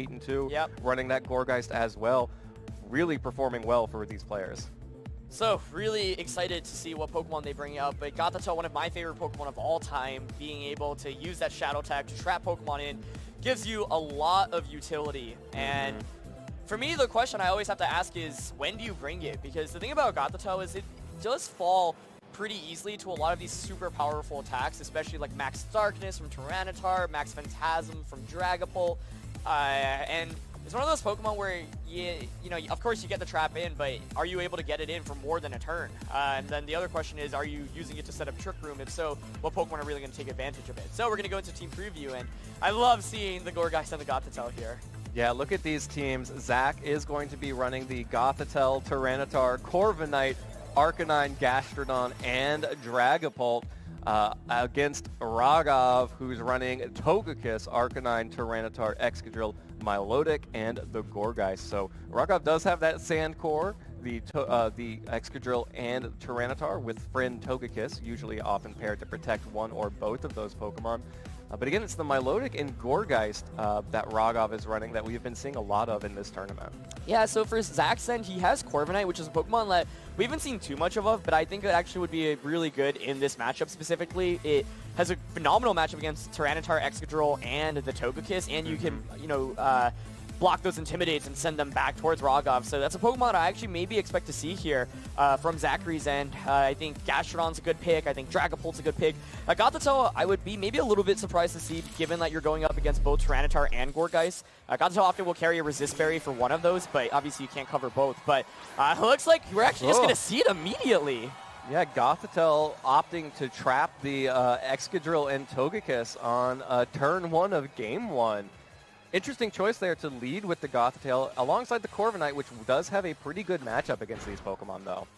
8-2, Yep. running that Gourgeist as well. Really performing well for these players. So, really excited to see what Pokemon they bring out, but Gothitelle, one of my favorite Pokemon of all time, being able to use that Shadow Tag to trap Pokemon in, gives you a lot of utility. And for me, the question I always have to ask is, when do you bring it? Because the thing about Gothitelle is it does fall pretty easily to a lot of these super powerful attacks, especially like Max Darkness from Tyranitar, Max Phantasm from Dragapult, and it's one of those Pokemon where you know, of course you get the trap in, but are you able to get it in for more than a turn? And then the other question is, are you using it to set up Trick Room? If so, what Pokemon are really going to take advantage of it? So we're going to go into team preview, and I love seeing the Gourgeist and the Gothitelle here. Yeah, look at these teams. Zach is going to be running the Gothitelle, Tyranitar, Corviknight, Arcanine, Gastrodon, and Dragapult against Raghav, who's running Togekiss, Arcanine, Tyranitar, Excadrill, Milotic, and the Gourgeist. So Raghav does have that Sand Core, the Excadrill and Tyranitar with friend Togekiss, usually often paired to protect one or both of those Pokemon. But again, it's the Milotic and Gourgeist that Raghav is running that we've been seeing a lot of in this tournament. Yeah, so for Zach's end, he has Corviknight, which is a Pokemon that we haven't seen too much of, but I think it actually would be really good in this matchup specifically. It has a phenomenal matchup against Tyranitar, Excadrill, and the Togekiss, and you can, you know, block those Intimidates and send them back towards Raghav. So that's a Pokemon I actually maybe expect to see here from Zachary's end. I think Gastrodon's a good pick. I think Dragapult's a good pick. Gothitelle, I would be maybe a little bit surprised to see, given that you're going up against both Tyranitar and Gourgeist. Gothitelle often will carry a Resist Berry for one of those, but obviously you can't cover both. But it looks like we're actually just going to see it immediately. Yeah, Gothitelle opting to trap the Excadrill and Togekiss on turn 1 of game 1. Interesting choice there to lead with the Gothitelle alongside the Corviknight, which does have a pretty good matchup against these Pokemon, though.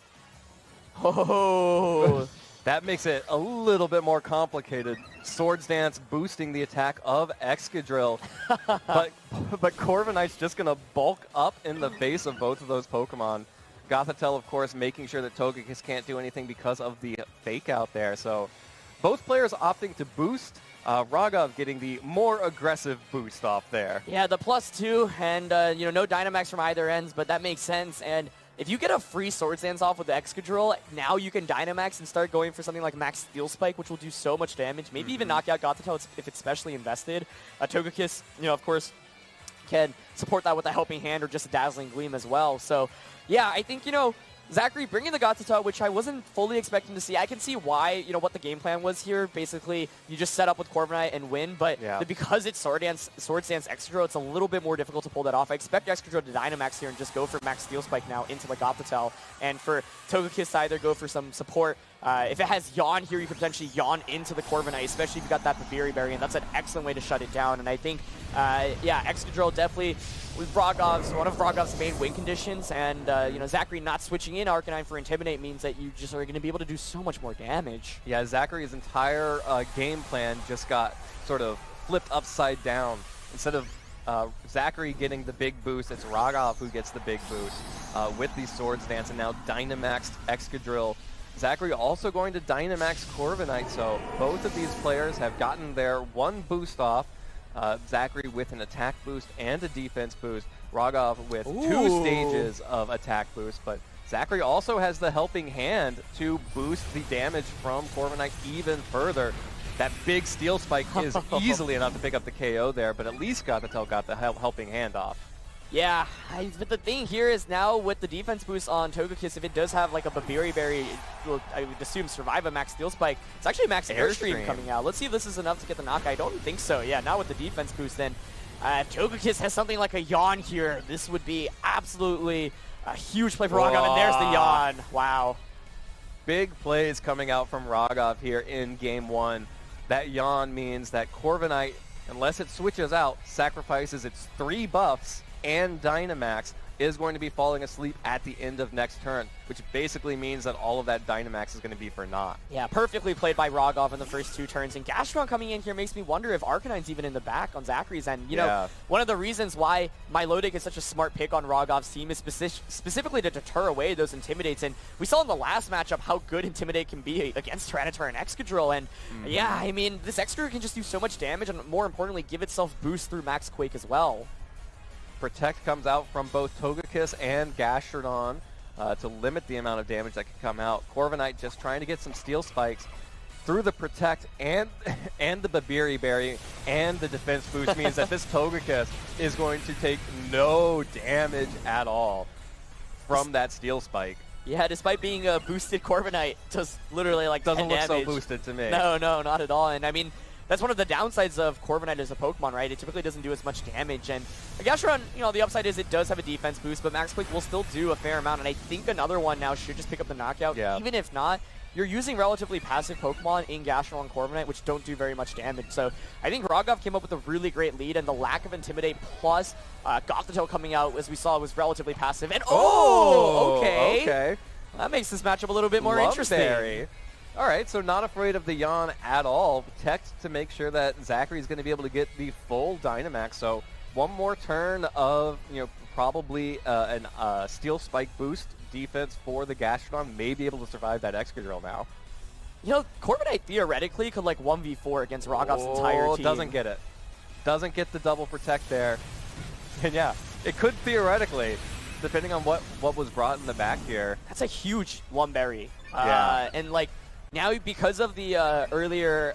Oh, that makes it a little bit more complicated. Swords Dance boosting the attack of Excadrill, but Corviknight's just going to bulk up in the face of both of those Pokemon. Gothitelle, of course, making sure that Togekiss can't do anything because of the fake out there. So both players opting to boost. Raghav getting the more aggressive boost off there. Yeah, the +2, and you know, no Dynamax from either ends, but that makes sense. And if you get a free Swords Dance off with the Excadrill, now you can Dynamax and start going for something like Max Steel Spike, which will do so much damage. Maybe even knock out Gothitelle if it's specially invested. Togekiss, you know, of course, can support that with a Helping Hand or just a Dazzling Gleam as well. So, yeah, I think, you know, Zachary bringing the Gothitelle, which I wasn't fully expecting to see. I can see why, you know, what the game plan was here. Basically, you just set up with Corviknight and win, but because it's Swords Dance Excadrill, it's a little bit more difficult to pull that off. I expect Excadrill to Dynamax here and just go for Max Steel Spike now into the Gothitelle, and for Togekiss to either go for some support. If it has Yawn here, you could potentially Yawn into the Corviknight, especially if you got that Babiri Berry, and that's an excellent way to shut it down. And I think, yeah, Excadrill definitely with Raghav's, one of Raghav's main win conditions, and you know, Zachary not switching in Arcanine for Intimidate means that you just are going to be able to do so much more damage. Yeah, Zachary's entire game plan just got sort of flipped upside down. Instead of Zachary getting the big boost, it's Raghav who gets the big boost with the Swords Dance, and now Dynamaxed Excadrill. Zachary also going to Dynamax Corviknight, so both of these players have gotten their one boost off. Zachary with an attack boost and a defense boost. Raghav with 2 stages of attack boost, but Zachary also has the Helping Hand to boost the damage from Corviknight even further. That big Steel Spike is easily enough to pick up the KO there, but at least Gothitelle got the Helping Hand off. Yeah, but the thing here is now with the defense boost on Togekiss, if it does have like a Babiri Berry, it will, I would assume, survive a Max Steel Spike. It's actually a Max Airstream coming out. Let's see if this is enough to get the knock. I don't think so. Yeah, not with the defense boost then. If Togekiss has something like a Yawn here, this would be absolutely a huge play for Raghav, and there's the Yawn. Wow. Big plays coming out from Raghav here in game 1. That Yawn means that Corviknight, unless it switches out, sacrifices its 3 buffs and Dynamax, is going to be falling asleep at the end of next turn, which basically means that all of that Dynamax is going to be for naught. Yeah, perfectly played by Raghav in the first 2 turns, and Gastrodon coming in here makes me wonder if Arcanine's even in the back on Zachary's end. You know, one of the reasons why Milotic is such a smart pick on Raghav's team is specifically to deter away those Intimidates, and we saw in the last matchup how good Intimidate can be against Tyranitar and Excadrill, and yeah, I mean, this Excadrill can just do so much damage, and more importantly, give itself boost through Max Quake as well. Protect comes out from both Togekiss and Gastrodon to limit the amount of damage that can come out. Corviknight just trying to get some Steel Spikes through the Protect and the Babiri Berry and the defense boost means that this Togekiss is going to take no damage at all from that Steel Spike. Yeah, despite being a boosted Corviknight, just literally like Doesn't 10 look damage. so boosted to me. No, not at all. And I mean, that's one of the downsides of Corviknight as a Pokemon, right? It typically doesn't do as much damage. And Gastrodon, the upside is it does have a defense boost, but Max Quick will still do a fair amount. And I think another one now should just pick up the knockout. Yeah. Even if not, you're using relatively passive Pokemon in Gastrodon and Corviknight, which don't do very much damage. So I think Raghav came up with a really great lead, and the lack of Intimidate plus Gothitelle coming out, as we saw, was relatively passive. And okay. That makes this matchup a little bit more interesting. All right, so not afraid of the yawn at all. Tech to make sure that Zachary is going to be able to get the full Dynamax. So one more turn of, probably an Steel Spike boost defense for the Gastrodon. May be able to survive that Excadrill now. Corviknight theoretically could like 1v4 against Raghav's entire team. Doesn't get it. Doesn't get the double Protect there. And yeah, it could theoretically, depending on what was brought in the back here. That's a huge Lumberry. Yeah. And like now because of the earlier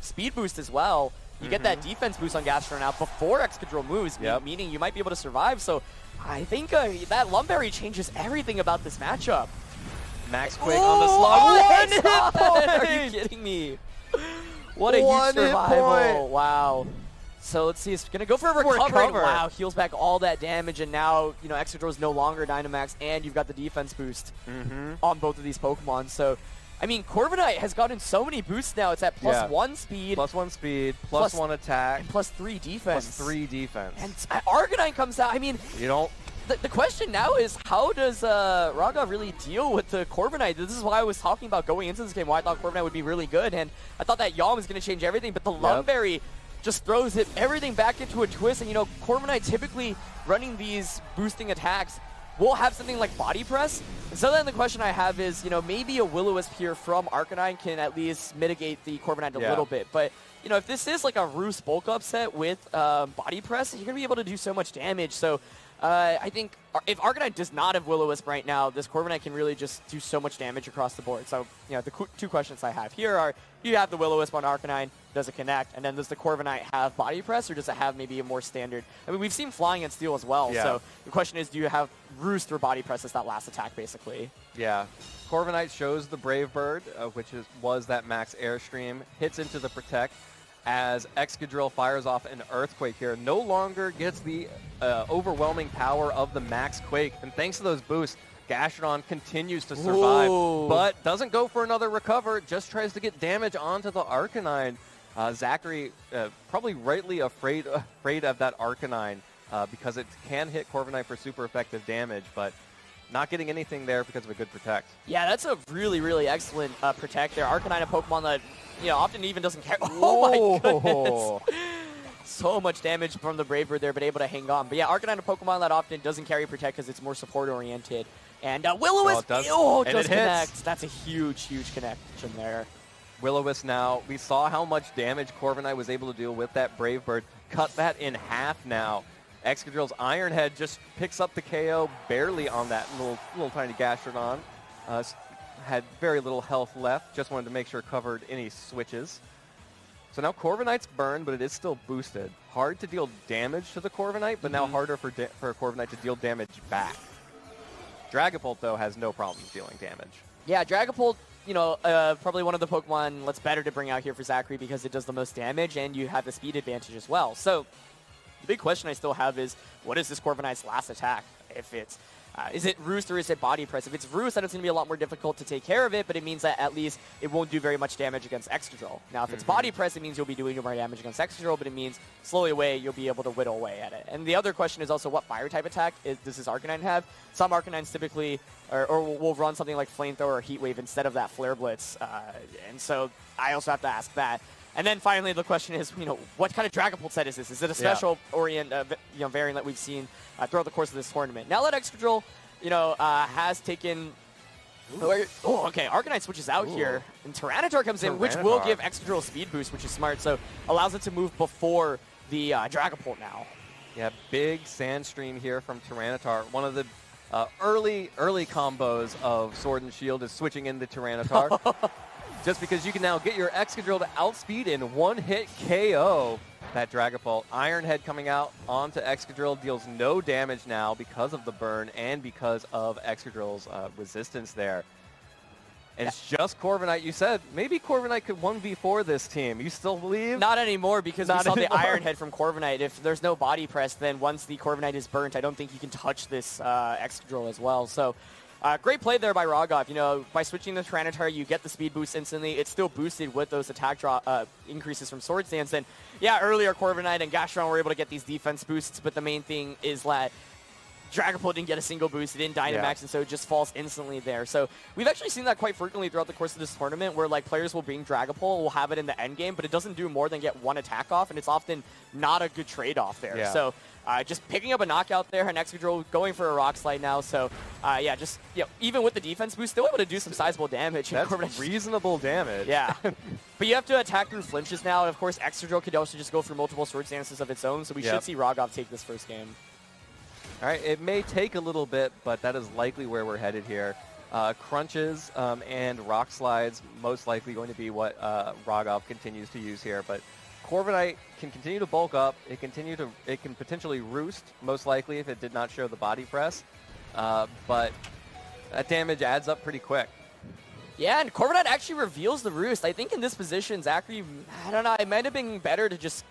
speed boost as well, you get that defense boost on Gastrodon now before Excadrill moves, meaning you might be able to survive. So I think that Lumberry changes everything about this matchup. Max Quick on the slog. 1 hit point! Are you kidding me? What a huge survival. Wow. So let's see, it's going to go for a recovery. Wow, heals back all that damage, and now, Excadrill is no longer Dynamax, and you've got the defense boost on both of these Pokemon. So, I mean, Corviknight has gotten so many boosts now. It's at +1 speed. +1 speed, +1 attack. And +3 defense. +3 defense. And Arcanine comes out. I mean, the question now is, how does Raghav really deal with the Corviknight? This is why I was talking about going into this game, why I thought Corviknight would be really good, and I thought that Yawn was going to change everything, but the Lumberry just throws everything back into a twist. And Corviknight typically running these boosting attacks will have something like Body Press. And so then the question I have is, maybe a Will-O-Wisp here from Arcanine can at least mitigate the Corviknight a little bit. But if this is like a Roost bulk upset with Body Press, you're gonna be able to do so much damage. So I think if Arcanine does not have Will-O-Wisp right now, this Corviknight can really just do so much damage across the board. So, the two questions I have here are, do you have the Will-O-Wisp on Arcanine? Does it connect? And then does the Corviknight have Body Press, or does it have maybe a more standard? I mean, we've seen Flying and Steel as well. Yeah. So the question is, do you have Roost or Body Press as that last attack, basically? Yeah. Corviknight shows the Brave Bird, which was that max Airstream, hits into the Protect, as Excadrill fires off an Earthquake here. No longer gets the overwhelming power of the Max Quake. And thanks to those boosts, Gastrodon continues to survive, but doesn't go for another recover, just tries to get damage onto the Arcanine. Zachary probably rightly afraid of that Arcanine because it can hit Corviknight for super effective damage, but not getting anything there because of a good Protect. Yeah, that's a really, really excellent Protect there. Arcanine, a Pokemon that often even doesn't care. Oh my goodness. So much damage from the Brave Bird there, but able to hang on. But yeah, Arcanine, a Pokemon that often doesn't carry Protect because it's more support-oriented. And Will-O-Wisp does connect. That's a huge, huge connection there. Will-O-Wisp now, we saw how much damage Corviknight was able to deal with that Brave Bird. Cut that in half now. Excadrill's Iron Head just picks up the KO barely on that little tiny Gastrodon. Had very little health left. Just wanted to make sure covered any switches. So now Corviknight's burned, but it is still boosted. Hard to deal damage to the Corviknight, but now harder for a Corviknight to deal damage back. Dragapult, though, has no problem dealing damage. Yeah, Dragapult, probably one of the Pokemon that's better to bring out here for Zachary because it does the most damage, and you have the speed advantage as well. So the big question I still have is, what is this Corviknight's last attack? If it's is it Roost or is it Body Press? If it's Roost, then it's going to be a lot more difficult to take care of it, but it means that at least it won't do very much damage against Excadrill. Now, if it's Body Press, it means you'll be doing more damage against Excadrill, but it means slowly away, you'll be able to whittle away at it. And the other question is also, what Fire-type attack does this Arcanine have? Some Arcanines typically or will run something like Flamethrower or Heat Wave instead of that Flare Blitz, and so I also have to ask that. And then finally, the question is, what kind of Dragapult set is this? Is it a special variant that we've seen throughout the course of this tournament? Now that Excadrill, has taken... okay, Arcanine switches out here, and Tyranitar comes in, which will give Excadrill a speed boost, which is smart, so allows it to move before the Dragapult now. Yeah, big sand stream here from Tyranitar. One of the early combos of Sword and Shield is switching into Tyranitar. Just because you can now get your Excadrill to outspeed in one-hit KO that Dragapult. Iron Head coming out onto Excadrill deals no damage now because of the burn and because of Excadrill's resistance there. And it's just Corviknight. You said maybe Corviknight could 1v4 this team. You still believe? Not anymore, because we saw the Iron Head from Corviknight. If there's no body press, then once the Corviknight is burnt, I don't think you can touch this Excadrill as well. So great play there by Raghav. You know, by switching to Tyranitar, you get the speed boost instantly. It's still boosted with those attack draw increases from Swords Dance. And yeah, earlier Corviknight and Gastron were able to get these defense boosts, but the main thing is that Dragapult didn't get a single boost, it didn't Dynamax, and so it just falls instantly there. So we've actually seen that quite frequently throughout the course of this tournament, where like players will bring Dragapult, will have it in the end game, but it doesn't do more than get one attack off, and it's often not a good trade-off there. Yeah. So just picking up a knockout there, and Excadrill going for a Rock Slide now. So yeah, just even with the defense boost, still able to do some sizable damage. That's reasonable damage. Yeah. But you have to attack through flinches now, and of course Excadrill could also just go through multiple Sword Stances of its own, so we should see Raghav take this first game. All right, it may take a little bit, but that is likely where we're headed here. Crunches and Rock Slides most likely going to be what Raghav continues to use here, but Corviknight can continue to bulk up. It can potentially roost, most likely, if it did not show the body press, but that damage adds up pretty quick. Yeah, and Corviknight actually reveals the roost. I think in this position, Zachary, I don't know, it might have been better to just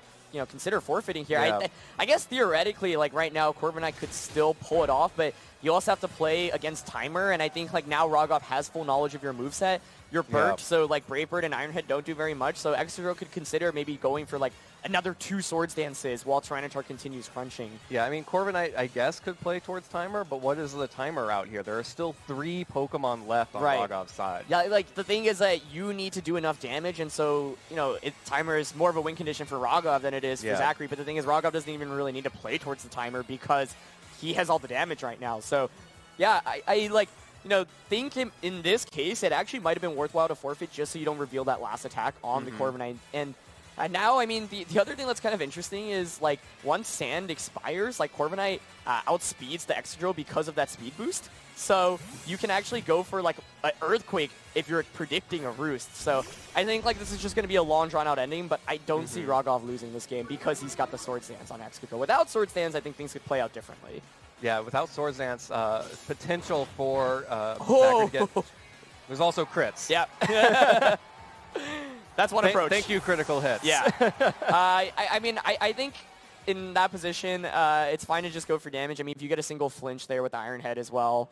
consider forfeiting here. Yeah. I guess theoretically, like right now, Corviknight could still pull it off, but you also have to play against timer, and I think like now Raghav has full knowledge of your moveset. You're burnt, so like Brave Bird and Iron Head don't do very much, so Excadrill could consider maybe going for like another 2 Swords Dances while Tyranitar continues crunching. Yeah, I mean, Corviknight, I guess, could play towards timer, but what is the timer out here? There are still 3 Pokemon left on Raghav's side. Yeah, like the thing is that you need to do enough damage, and so, timer is more of a win condition for Raghav than it is for Zachary, but the thing is Raghav doesn't even really need to play towards the timer because he has all the damage right now. So, yeah, I think in this case, it actually might have been worthwhile to forfeit just so you don't reveal that last attack on the Corviknight. And now, I mean, the other thing that's kind of interesting is, like, once Sand expires, like, Corviknight outspeeds the Excadrill because of that speed boost. So you can actually go for, like, an Earthquake if you're predicting a Roost. So I think, like, this is just going to be a long, drawn-out ending, but I don't see Raghav losing this game because he's got the Sword Stance on Excadrill. Without Sword Stance, I think things could play out differently. Yeah, without Swords Dance, potential for Zachary to get... There's also crits. Yeah. That's one approach. Thank you, critical hits. Yeah. I mean, I think in that position, it's fine to just go for damage. I mean, if you get a single flinch there with the Iron Head as well,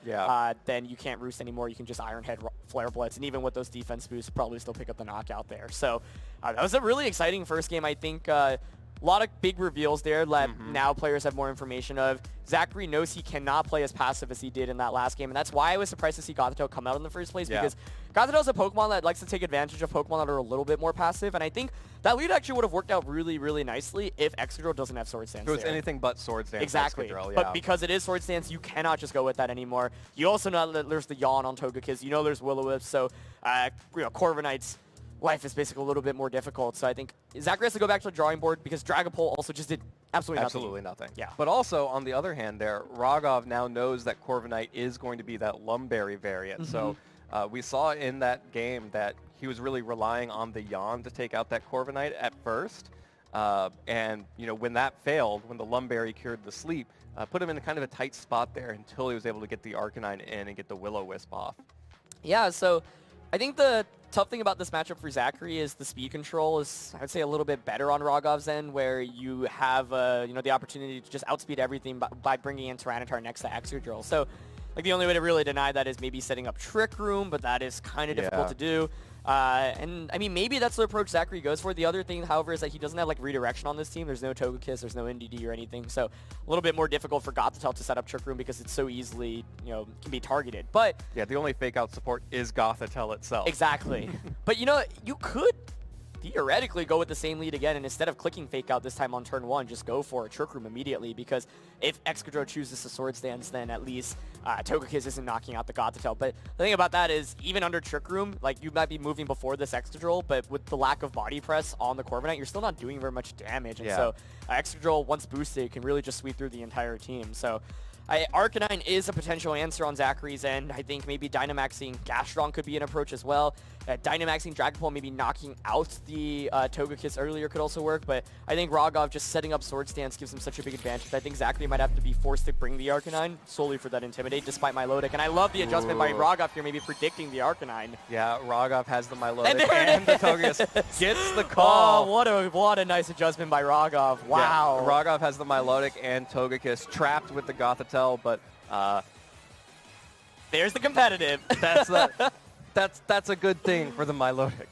then you can't Roost anymore. You can just Iron Head Flare Blitz, and even with those defense boosts, probably still pick up the knockout there. So that was a really exciting first game. I think a lot of big reveals there that now players have more information of. Zachary knows he cannot play as passive as he did in that last game, and that's why I was surprised to see Gothitelle come out in the first place, because Gothitelle is a Pokemon that likes to take advantage of Pokemon that are a little bit more passive, and I think that lead actually would have worked out really, really nicely if Excadrill doesn't have Sword Stance. It was anything but Sword Stance. Exactly. Excadrill, but because it is Sword Stance, you cannot just go with that anymore. You also know that there's the Yawn on Togekiss. You know there's Will-O-Wisp, so Corviknight's life is basically a little bit more difficult. So I think Zachary has to go back to the drawing board because Dragapult also just did absolutely nothing. Yeah. But also, on the other hand there, Raghav now knows that Corviknight is going to be that Lumberry variant. So we saw in that game that he was really relying on the Yawn to take out that Corviknight at first. And, when that failed, when the Lumberry cured the sleep, put him in kind of a tight spot there until he was able to get the Arcanine in and get the Will-O-Wisp off. Yeah, so I think the tough thing about this matchup for Zachary is the speed control is, I would say, a little bit better on Raghav's end, where you have the opportunity to just outspeed everything by bringing in Tyranitar next to Excadrill. So like the only way to really deny that is maybe setting up Trick Room, but that is kind of difficult to do. And I mean, maybe that's the approach Zachary goes for. The other thing, however, is that he doesn't have like redirection on this team. There's no Togekiss, there's no NDD or anything. So a little bit more difficult for Gothitelle to set up Trick Room because it's so easily, can be targeted. But yeah, the only fake out support is Gothitelle itself. Exactly. But you could theoretically go with the same lead again, and instead of clicking Fake Out this time on turn 1, just go for a Trick Room immediately, because if Excadrill chooses the Sword Stance, then at least Togekiss isn't knocking out the Gothitelle. But the thing about that is, even under Trick Room, like, you might be moving before this Excadrill, but with the lack of body press on the Corviknight, you're still not doing very much damage. And so Excadrill, once boosted, can really just sweep through the entire team. So Arcanine is a potential answer on Zachary's end. I think maybe Dynamaxing Gastrodon could be an approach as well. Dynamaxing Dragapult, maybe knocking out the Togekiss earlier could also work, but I think Raghav just setting up Sword Stance gives him such a big advantage. I think Zachary might have to be forced to bring the Arcanine solely for that Intimidate, despite Milotic. And I love the adjustment by Raghav here, maybe predicting the Arcanine. Yeah, Raghav has the Milotic and the Togekiss. Gets the call. Oh, what a nice adjustment by Raghav. Wow. Yeah, Raghav has the Milotic and Togekiss trapped with the Gothitelle, but there's the competitive. That's a good thing for the Milotic.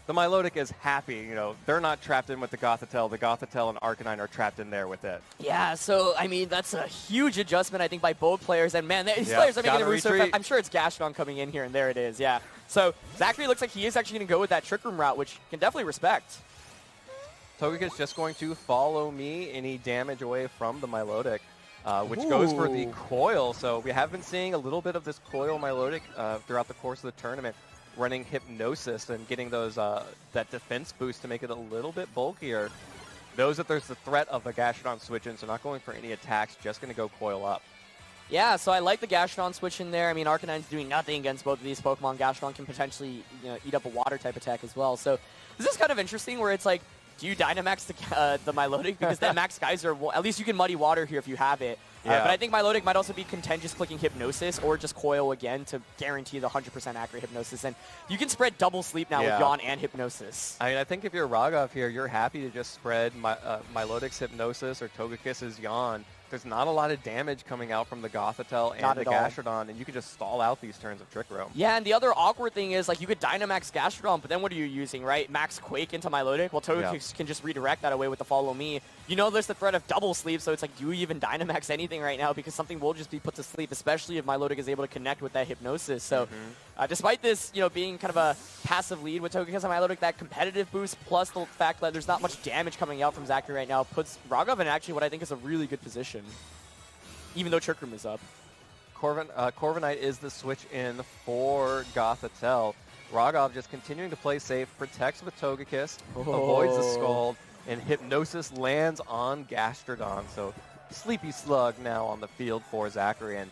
The Milotic is happy, you know, they're not trapped in with the Gothitelle. The Gothitelle and Arcanine are trapped in there with it. Yeah, so, I mean, that's a huge adjustment, I think, by both players. And, man, these players are making a roost. I'm sure it's Gastrodon coming in here, and there it is, yeah. So, Zachary looks like he is actually going to go with that Trick Room route, which can definitely respect. Togekiss just going to follow me any damage away from the Milotic, which goes for the Coil. So, we have been seeing a little bit of this Coil Milotic throughout the course of the tournament, running Hypnosis and getting those that defense boost to make it a little bit bulkier. Knows that there's the threat of a Gastrodon switch in, so not going for any attacks, just going to go Coil up. Yeah, so I like the Gastrodon switch in there. I mean, Arcanine's doing nothing against both of these Pokemon. Gastrodon can potentially, you know, eat up a water type attack as well. So this is kind of interesting where it's like, do you Dynamax the Milotic? Because then Max Geyser, at least you can Muddy Water here if you have it. But I think Milotic might also be content just clicking Hypnosis or just Coil again to guarantee the 100% accurate Hypnosis. And you can spread double sleep now with Yawn and Hypnosis. I mean, I think if you're Raghav here, you're happy to just spread Milotic's Hypnosis or Togekiss's Yawn. There's not a lot of damage coming out from the Gothitelle and the Gastrodon, and you can just stall out these turns of Trick Room. Yeah, and the other awkward thing is, like, you could Dynamax Gastrodon, but then what are you using, right? Max Quake into Milotic? Well, Togekiss can just redirect that away with the Follow Me. You know there's the threat of double sleep, so it's like, do you even Dynamax anything right now? Because something will just be put to sleep, especially if Milotic is able to connect with that Hypnosis. So, despite this, you know, being kind of a passive lead with Togekiss and Milotic, that competitive boost plus the fact that there's not much damage coming out from Zachary right now puts Raghav in actually what I think is a really good position, even though Trick Room is up. Corviknight is the switch in for Gothitelle. Raghav just continuing to play safe, protects with Togekiss, avoids the Scald, and Hypnosis lands on Gastrodon. So Sleepy Slug now on the field for Zachary. And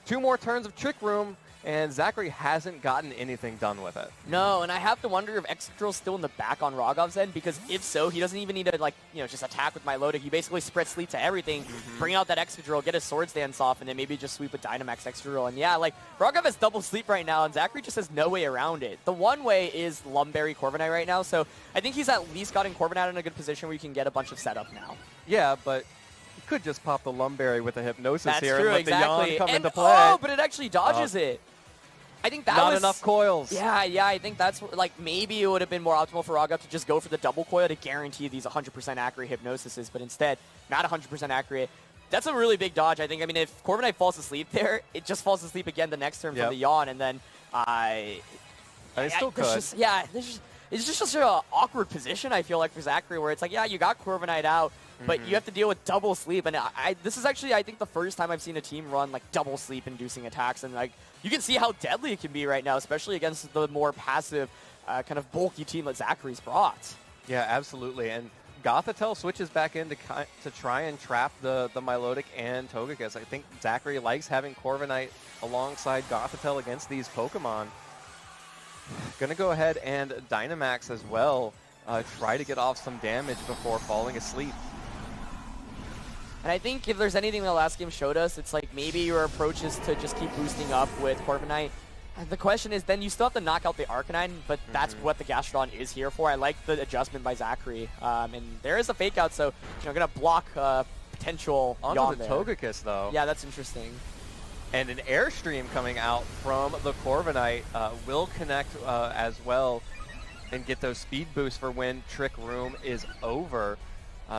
2 more turns of Trick Room, and Zachary hasn't gotten anything done with it. No, and I have to wonder if Excadrill's still in the back on Raghav's end, because if so, he doesn't even need to, like, you know, just attack with Milotic. He basically spreads sleep to everything, bring out that Excadrill, get his Sword Stance off, and then maybe just sweep with Dynamax Excadrill. And yeah, like, Raghav has double sleep right now, and Zachary just has no way around it. The one way is Lumberry Corviknight right now, so I think he's at least gotten Corviknight in a good position where you can get a bunch of setup now. Yeah, but you could just pop the Lumberry with a Hypnosis here true, and let the Yawn come into play. Oh, but it actually dodges it. I think that not enough coils. Yeah, I think that's, like, maybe it would have been more optimal for Raghav to just go for the double coil to guarantee these 100% accurate Hypnosises, but instead, not 100% accurate. That's a really big dodge, I think. I mean, if Corviknight falls asleep there, it just falls asleep again the next turn from the Yawn, and then it still could. It's just such an awkward position, I feel like, for Zachary, where it's like, yeah, you got Corviknight out, but you have to deal with double sleep. And this is actually, I think, the first time I've seen a team run, like, double sleep-inducing attacks. And, like, you can see how deadly it can be right now, especially against the more passive, kind of bulky team that Zachary's brought. Yeah, absolutely. And Gothitelle switches back in to try and trap the Milotic and Togekiss. I think Zachary likes having Corviknight alongside Gothitelle against these Pokemon. Gonna go ahead and Dynamax as well. Try to get off some damage before falling asleep. And I think if there's anything the last game showed us, it's like maybe your approach is to just keep boosting up with Corviknight. And the question is, then you still have to knock out the Arcanine, but that's what the Gastrodon is here for. I like the adjustment by Zachary. And there is a fake out, so going to block potential onto the Togekiss, though. Yeah, that's interesting. And an Airstream coming out from the Corviknight will connect as well and get those speed boosts for when Trick Room is over.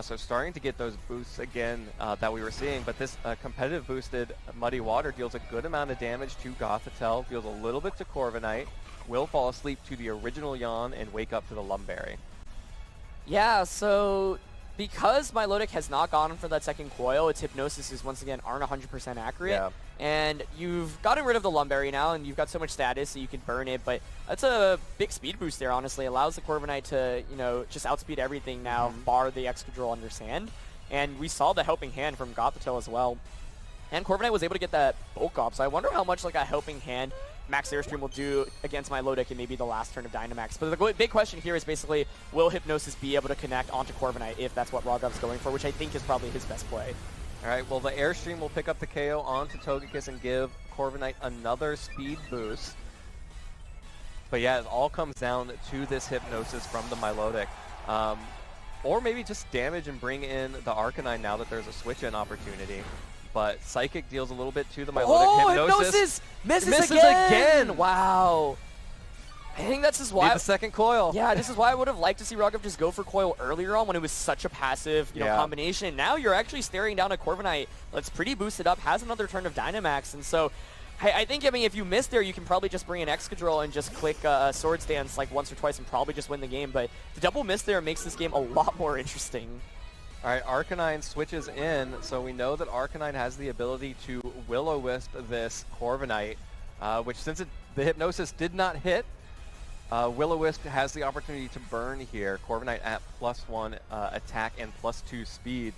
So starting to get those boosts again that we were seeing, but this competitive boosted Muddy Water deals a good amount of damage to Gothitelle, deals a little bit to Corviknight, will fall asleep to the original Yawn and wake up to the Lumberry. Yeah, so because Milotic has not gone for that second coil, its Hypnosis once again aren't 100% accurate. Yeah. And you've gotten rid of the Lumberry now, and you've got so much status so you can burn it, but that's a big speed boost there, honestly. Allows the Corviknight to, you know, just outspeed everything now, bar the Excadrill under Sand. And we saw the Helping Hand from Gothitelle as well. And Corviknight was able to get that Bulk Up, so I wonder how much like a Helping Hand Max Airstream will do against Milotic in maybe the last turn of Dynamax. But the big question here is basically, will Hypnosis be able to connect onto Corviknight if that's what Raghav's going for, which I think is probably his best play. All right, well, the Airstream will pick up the KO onto Togekiss and give Corviknight another speed boost. But yeah, it all comes down to this Hypnosis from the Milotic. Or maybe just damage and bring in the Arcanine now that there's a switch-in opportunity. But Psychic deals a little bit to the Milotic. Oh, Hypnosis misses again! Wow. I think that's just why. Need the second coil. Yeah, this is why I would have liked to see Raghav just go for coil earlier on when it was such a passive, you know, combination. And now you're actually staring down a Corviknight that's pretty boosted up, has another turn of Dynamax, and so I think, I mean, if you miss there, you can probably just bring an Excadrill and just click Swords Dance like once or twice and probably just win the game. But the double miss there makes this game a lot more interesting. All right, Arcanine switches in, so we know that Arcanine has the ability to Will-O-Wisp this Corviknight, which since the Hypnosis did not hit, Will-O-Wisp has the opportunity to burn here. Corviknight at +1 attack and +2 speed,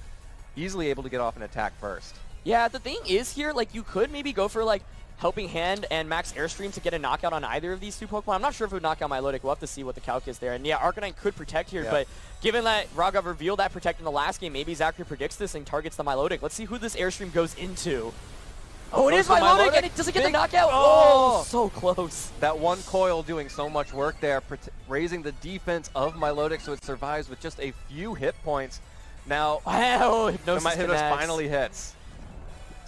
easily able to get off an attack first. Yeah, the thing is here, like, you could maybe go for, like, Helping Hand and Max Airstream to get a knockout on either of these two Pokemon. I'm not sure if it would knock out Milotic. We'll have to see what the calc is there. And yeah, Arcanine could protect here, but given that Raghav revealed that protect in the last game, maybe Zachary predicts this and targets the Milotic. Let's see who this Airstream goes into. Oh, it is Milotic, and it doesn't get the knockout. Oh, so close. That one coil doing so much work there, raising the defense of Milotic so it survives with just a few hit points. Now, Hypnosis finally hits.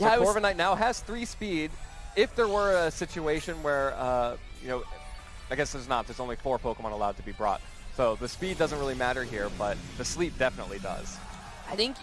Yeah, so Corviknight now has 3 speed. If there were a situation where, you know, I guess there's not. There's only 4 Pokemon allowed to be brought. So the speed doesn't really matter here, but the sleep definitely does. I think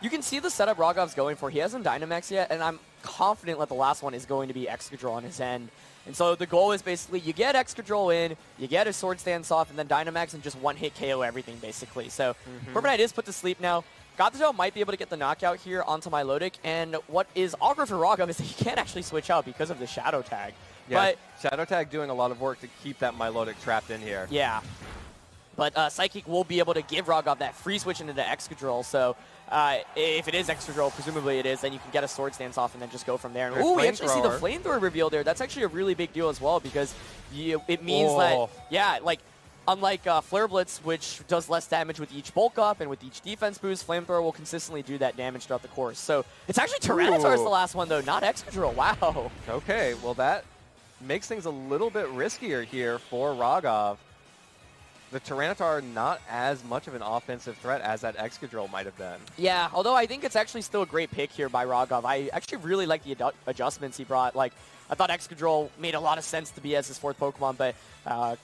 you can see the setup Raghav's going for. He hasn't Dynamax yet, and I'm confident that the last one is going to be Excadrill on his end. And so the goal is basically you get Excadrill in, you get a Swords Dance off, and then Dynamax and just one-hit KO everything, basically. So Corviknight is put to sleep now. Gothitelle might be able to get the knockout here onto Milotic, and what is awkward for Raghav is that he can't actually switch out because of the Shadow Tag. Yeah, but Shadow Tag doing a lot of work to keep that Milotic trapped in here. Yeah. But Psychic will be able to give Raghav that free switch into the Excadrill, so if it is Excadrill, presumably it is, then you can get a Swords Dance off and then just go from there. Ooh, we actually see the Flamethrower reveal there. That's actually a really big deal as well, because it means that, yeah, like, unlike Flare Blitz, which does less damage with each bulk up and with each defense boost, Flamethrower will consistently do that damage throughout the course. So it's actually Tyranitar's the last one, though, not Excadrill. Wow. Okay, well, that makes things a little bit riskier here for Raghav. The Tyranitar not as much of an offensive threat as that Excadrill might have been. Yeah, although I think it's actually still a great pick here by Raghav. I actually really like the adjustments he brought. Like, I thought Excadrill made a lot of sense to be as his 4th Pokemon, but,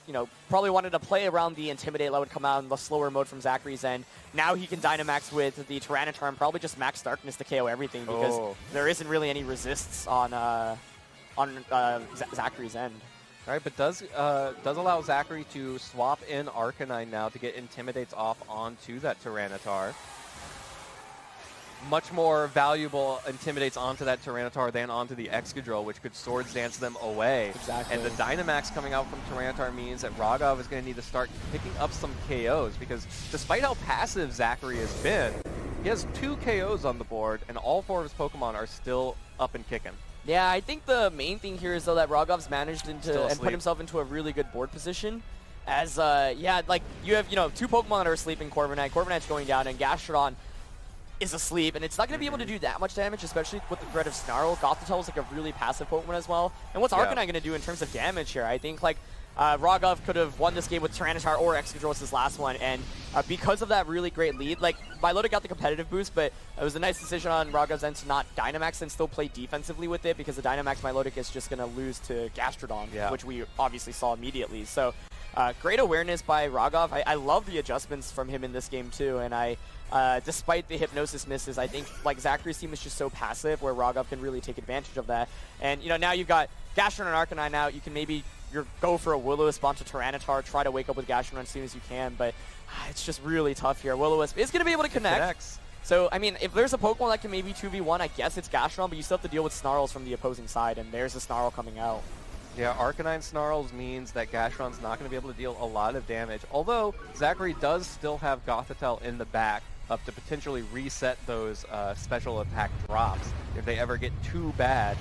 you know, probably wanted to play around the Intimidate that would come out in the slower mode from Zachary's end. Now he can Dynamax with the Tyranitar and probably just Max Darkness to KO everything, because there isn't really any resists on Zachary's end. All right, but does allow Zachary to swap in Arcanine now to get Intimidates off onto that Tyranitar. Much more valuable Intimidates onto that Tyranitar than onto the Excadrill, which could Swords Dance them away. Exactly. And the Dynamax coming out from Tyranitar means that Raghav is going to need to start picking up some KOs, because despite how passive Zachary has been, he has 2 KOs on the board, and all 4 of his Pokemon are still up and kicking. Yeah, I think the main thing here is, though, that Raghav's managed and put himself into a really good board position. As, yeah, like, you have, you know, 2 Pokemon that are asleep in Corviknight. Corviknight's going down, and Gastrodon is asleep, and it's not going to be able to do that much damage, especially with the threat of Snarl. Gothitelle is, like, a really passive Pokemon as well. And what's Arcanine going to do in terms of damage here? I think, like, Raghav could have won this game with Tyranitar or Excadrill as his last one, and because of that really great lead, like, Milotic got the competitive boost, but it was a nice decision on Raghav's end to not Dynamax and still play defensively with it, because the Dynamax Milotic is just going to lose to Gastrodon, which we obviously saw immediately. So Great awareness by Raghav. I love the adjustments from him in this game too, and despite the hypnosis misses, I think like Zachary's team is just so passive where Raghav can really take advantage of that. And now you've got Gastron and Arcanine out. You can maybe go for a Will-O-Wisp onto Tyranitar, try to wake up with Gastron as soon as you can, but it's just really tough here. Will-O-Wisp is going to be able to connect. So, I mean, if there's a Pokemon that can maybe 2v1, I guess it's Gastron, but you still have to deal with Snarls from the opposing side, and there's a Snarl coming out. Yeah, Arcanine Snarls means that Gastron's not going to be able to deal a lot of damage, although Zachary does still have Gothitelle in the back up to potentially reset those special attack drops if they ever get too bad.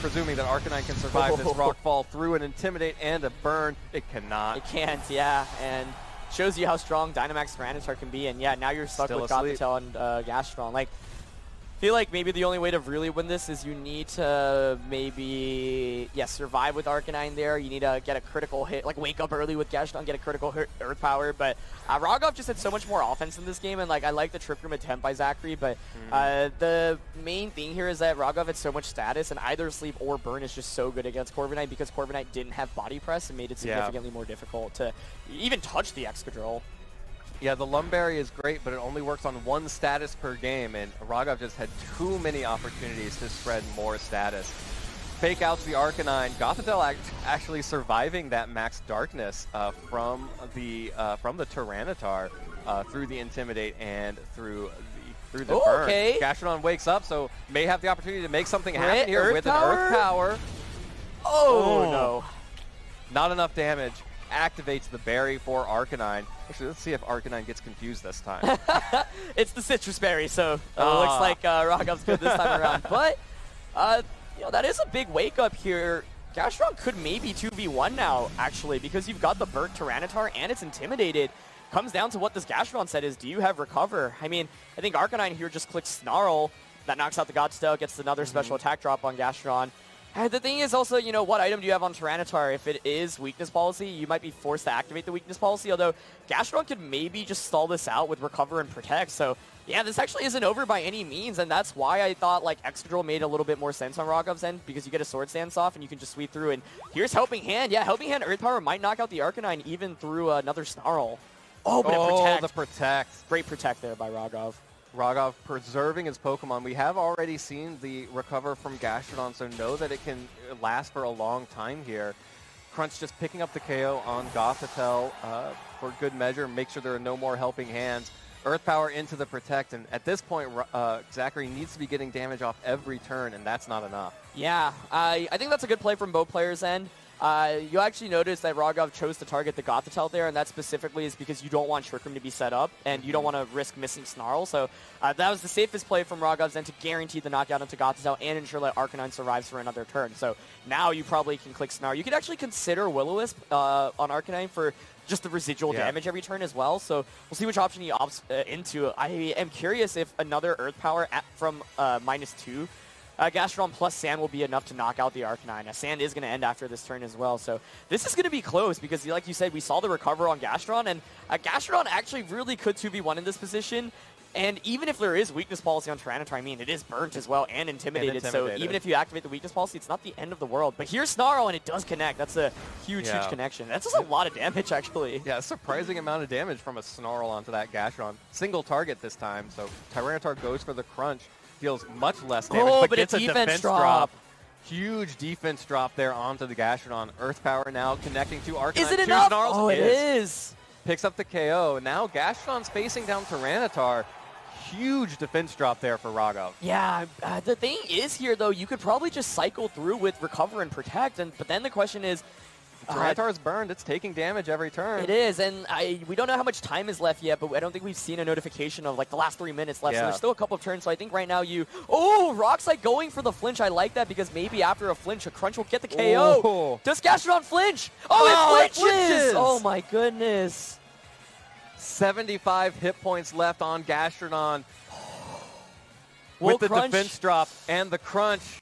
Presuming that Arcanine can survive this Rock Fall through an Intimidate and a Burn. It cannot. It can't, yeah, and shows you how strong Dynamax Tyranitar can be, and yeah, now you're stuck with Gothitelle and Gastron. Like, I feel like maybe the only way to really win this is you need to maybe, survive with Arcanine there. You need to get a critical hit, like wake up early with Gastron, get a critical hit, Earth Power. But Raghav just had so much more offense in this game, and like I like the Trick Room attempt by Zachary, but the main thing here is that Raghav had so much status, and either Sleep or Burn is just so good against Corviknight because Corviknight didn't have Body Press and made it significantly more difficult to even touch the Excadrill. Yeah, the Lumberry is great, but it only works on one status per game, and Raghav just had too many opportunities to spread more status. Fake outs the Arcanine. Gothitelle actually surviving that Max Darkness from the Tyranitar through the Intimidate and through the Burn. Okay. Gastrodon wakes up, so may have the opportunity to make something happen here with an Earth Power. Oh, no. Not enough damage. Activates the berry for Arcanine. Actually, let's see if Arcanine gets confused this time. It's the Citrus Berry, so looks like Raghav's good this time around. But, that is a big wake-up here. Gastron could maybe 2v1 now, actually, because you've got the burnt Tyranitar and it's intimidated. Comes down to what this Gastron set is. Do you have Recover? I mean, I think Arcanine here just clicks Snarl. That knocks out the Godstel, gets another special attack drop on Gastron. The thing is also, what item do you have on Tyranitar? If it is Weakness Policy, you might be forced to activate the Weakness Policy, although Gastron could maybe just stall this out with Recover and Protect. So, yeah, this actually isn't over by any means, and that's why I thought, Excadrill made a little bit more sense on Raghav's end, because you get a Sword Stance off, and you can just sweep through, and here's Helping Hand. Yeah, Helping Hand Earth Power might knock out the Arcanine even through another Snarl. Oh, but the Protect. Great Protect there by Raghav. Raghav preserving his Pokemon. We have already seen the Recover from Gastrodon, so know that it can last for a long time here. Crunch just picking up the KO on Gothitelle for good measure. Make sure there are no more Helping Hands. Earth Power into the Protect, and at this point, Zachary needs to be getting damage off every turn, and that's not enough. Yeah, I think that's a good play from both players' end. You actually notice that Raghav chose to target the Gothitelle there, and that specifically is because you don't want Trick Room to be set up, and you don't want to risk missing Snarl. So that was the safest play from Raghav's end to guarantee the knockout into Gothitelle and ensure that Arcanine survives for another turn. So now you probably can click Snarl. You could actually consider Will-O-Wisp on Arcanine for just the residual damage every turn as well. So we'll see which option he opts into. I am curious if another Earth Power from -2 Gastrodon plus Sand will be enough to knock out the Arcanine. Sand is going to end after this turn as well. So this is going to be close because, like you said, we saw the Recover on Gastrodon, and Gastrodon actually really could 2v1 in this position. And even if there is Weakness Policy on Tyranitar, I mean, it is burnt as well and intimidated. So even if you activate the Weakness Policy, it's not the end of the world. But here's Snarl, and it does connect. That's a huge, huge connection. That's just a lot of damage, actually. Yeah, a surprising amount of damage from a Snarl onto that Gastrodon. Single target this time, so Tyranitar goes for the Crunch. Deals much less damage, but gets a defense drop. Huge defense drop there onto the Gastrodon. Earth Power now connecting to Arcanine. Is it enough? Snarls. Oh, it is. Picks up the KO. Now Gastrodon's facing down Tyranitar. Huge defense drop there for Raghav. Yeah, the thing is here, though, you could probably just cycle through with Recover and Protect, but then the question is, Tyranitar's burned. It's taking damage every turn. It is, and we don't know how much time is left yet, but I don't think we've seen a notification of the last 3 minutes left. So there's still a couple of turns. So I think right now Rockslide going for the flinch. I like that because maybe after a flinch, a Crunch will get the KO. Oh. Does Gastrodon flinch? Oh, it flinches! Oh my goodness. 75 hit points left on Gastrodon. With the defense drop and the Crunch.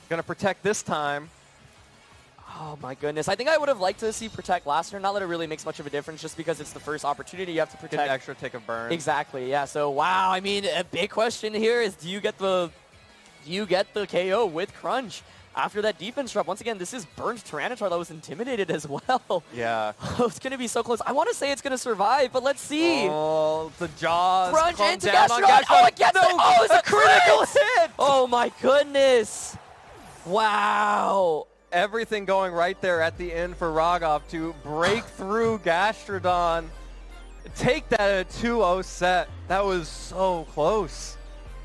Gonna Protect this time. Oh my goodness. I think I would have liked to see Protect last turn. Not that it really makes much of a difference just because it's the first opportunity you have to protect. Get an extra tick of burn. Exactly, yeah. So wow, I mean, a big question here is do you get the KO with Crunch? after that defense drop, once again, this is burnt Tyranitar that was intimidated as well. Yeah. It's going to be so close. I want to say it's going to survive, but let's see. Oh, the jaws Crunch come into down on Gastrodon. Gastrodon. Oh, it gets it. Oh, it's a critical critical hit. Oh, my goodness. Wow. Everything going right there at the end for Raghav to break through Gastrodon. Take that at a 2-0 set. That was so close.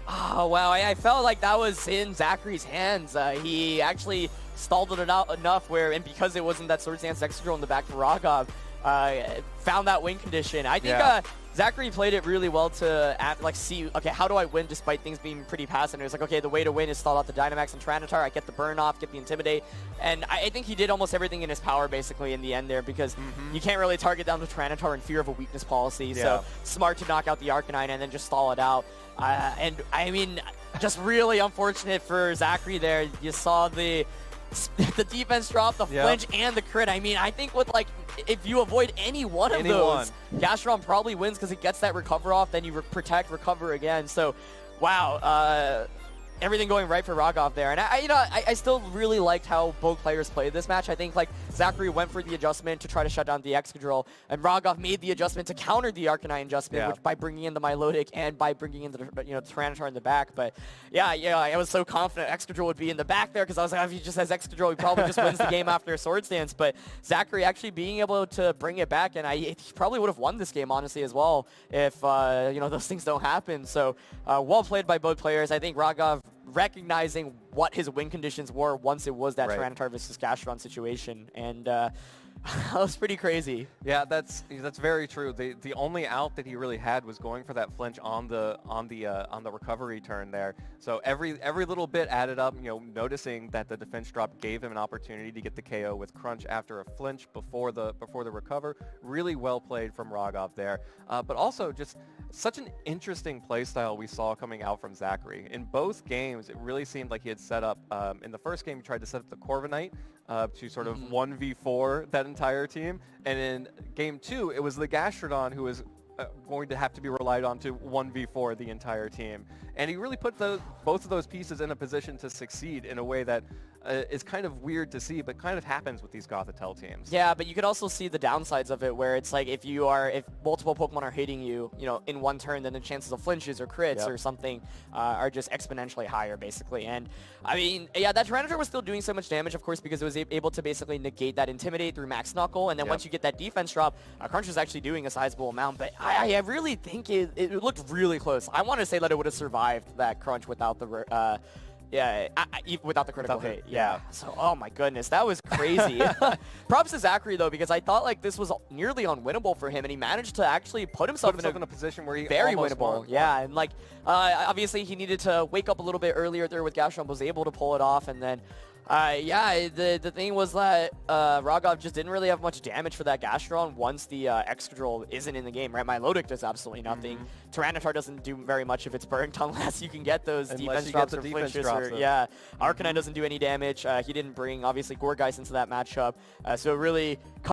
Oh, wow. I felt like that was in Zachary's hands. He actually stalled it out enough where, and because it wasn't that Swords Dance Extra in the back for Raghav, found that win condition. I think Zachary played it really well to see, okay, how do I win despite things being pretty passive? And it was like, okay, the way to win is stall out the Dynamax and Tyranitar. I get the burn off, get the Intimidate. And I think he did almost everything in his power basically in the end there because you can't really target down the Tyranitar in fear of a weakness policy. So smart to knock out the Arcanine and then just stall it out. And I mean, just really unfortunate for Zachary there. You saw the defense drop, the flinch, and the crit. I mean, I think with if you avoid any one of those, Gastrodon probably wins because it gets that recover off, then you protect, recover again. So, wow, everything going right for Raghav there. And I still really liked how both players played this match. I think Zachary went for the adjustment to try to shut down the Excadrill, and Raghav made the adjustment to counter the Arcanine adjustment, which by bringing in the Milotic and by bringing in the Tyranitar in the back. But yeah, I was so confident Excadrill would be in the back there because I was like, if he just has Excadrill, he probably just wins the game after a Swords Dance. But Zachary actually being able to bring it back, and he probably would have won this game honestly as well if those things don't happen. So well played by both players. I think Raghav recognizing what his win conditions were once it was that Tyranitar versus Gastrodon situation, and that was pretty crazy. Yeah, that's very true. The only out that he really had was going for that flinch on the recovery turn there. So every little bit added up. Noticing that the defense drop gave him an opportunity to get the KO with Crunch after a flinch before the recover. Really well played from Raghav there. But also just such an interesting playstyle we saw coming out from Zachary. In both games, it really seemed like he had set up, in the first game he tried to set up the Corviknight to sort of 1v4 that entire team. And in game 2, it was the Gastrodon who was going to have to be relied on to 1v4 the entire team. And he really put both of those pieces in a position to succeed in a way that is kind of weird to see, but kind of happens with these Gothitelle teams. Yeah, but you could also see the downsides of it, where it's like if multiple Pokemon are hitting you, in one turn, then the chances of flinches or crits or something are just exponentially higher, basically. And I mean, yeah, that Tyranitar was still doing so much damage, of course, because it was able to basically negate that Intimidate through Max Knuckle, and then once you get that defense drop, Crunch is actually doing a sizable amount. But I really think it looked really close. I want to say that it would have survived that Crunch without the without the critical hit. Yeah. So, oh my goodness, that was crazy. Props to Zachary though, because I thought this was nearly unwinnable for him, and he managed to actually put himself in a position where he very almost winnable. won. Yeah, and obviously he needed to wake up a little bit earlier there with Gastrodon, was able to pull it off, and then the thing was that Raghav just didn't really have much damage for that Gastrodon once the Excadrill isn't in the game, right? Milotic does absolutely nothing. Tyranitar doesn't do very much if it's burnt unless you can get those defense drops or flinches. Arcanine doesn't do any damage. He didn't bring, obviously, Gourgeist into that matchup. So it really